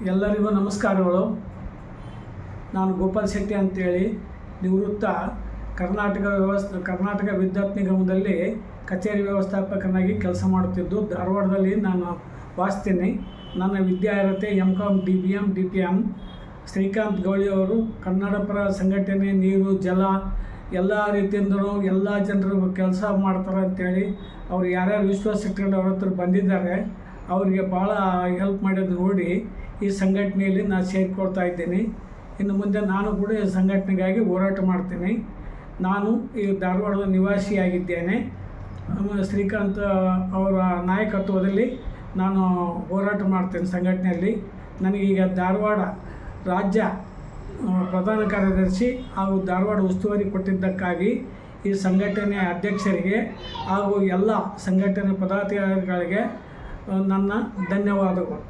ಎಲ್ಲರಿಗೂ ನಮಸ್ಕಾರಗಳು. ನಾನು ಗೋಪಾಲ್ ಶೆಟ್ಟಿ ಅಂತೇಳಿ ನಿವೃತ್ತ ಕರ್ನಾಟಕ ವಿದ್ಯುತ್ ನಿಗಮದಲ್ಲಿ ಕಚೇರಿ ವ್ಯವಸ್ಥಾಪಕನಾಗಿ ಕೆಲಸ ಮಾಡುತ್ತಿದ್ದು ಧಾರವಾಡದಲ್ಲಿ ನಾನು ವಾಸಿಸ್ತೀನಿ. ನನ್ನ ವಿದ್ಯಾರ್ಹತೆ MCom DBM DPM. ಶ್ರೀಕಾಂತ್ ಗೌಳಿಯವರು ಕನ್ನಡಪರ ಸಂಘಟನೆ, ನೀರು, ಜಲ ಎಲ್ಲ ರೀತಿಯಿಂದಲೂ ಎಲ್ಲ ಜನರು ಕೆಲಸ ಮಾಡ್ತಾರೆ ಅಂತೇಳಿ ಅವ್ರು ಯಾರ್ಯಾರು ವಿಶ್ವಾಸ ಇಟ್ಕೊಂಡು ಅವ್ರ ಹತ್ರ ಬಂದಿದ್ದಾರೆ, ಅವರಿಗೆ ಭಾಳ ಹೆಲ್ಪ್ ಮಾಡೋದು ನೋಡಿ ಈ ಸಂಘಟನೆಯಲ್ಲಿ ನಾನು ಸೇರಿಕೊಳ್ತಾ ಇದ್ದೀನಿ. ಇನ್ನು ಮುಂದೆ ನಾನು ಕೂಡ ಈ ಸಂಘಟನೆಗಾಗಿ ಹೋರಾಟ ಮಾಡ್ತೀನಿ. ನಾನು ಈ ಧಾರವಾಡದ ನಿವಾಸಿಯಾಗಿದ್ದೇನೆ. ಶ್ರೀಕಾಂತ್ ಅವರ ನಾಯಕತ್ವದಲ್ಲಿ ನಾನು ಹೋರಾಟ ಮಾಡ್ತೇನೆ ಸಂಘಟನೆಯಲ್ಲಿ. ನನಗೀಗ ಧಾರವಾಡ ರಾಜ್ಯ ಪ್ರಧಾನ ಕಾರ್ಯದರ್ಶಿ ಹಾಗೂ ಧಾರವಾಡ ಉಸ್ತುವಾರಿ ಕೊಟ್ಟಿದ್ದಕ್ಕಾಗಿ ಈ ಸಂಘಟನೆಯ ಅಧ್ಯಕ್ಷರಿಗೆ ಹಾಗೂ ಎಲ್ಲ ಸಂಘಟನೆ ಪದಾಧಿಕಾರಿಗಳಿಗೆ ನನ್ನ ಧನ್ಯವಾದಗಳು.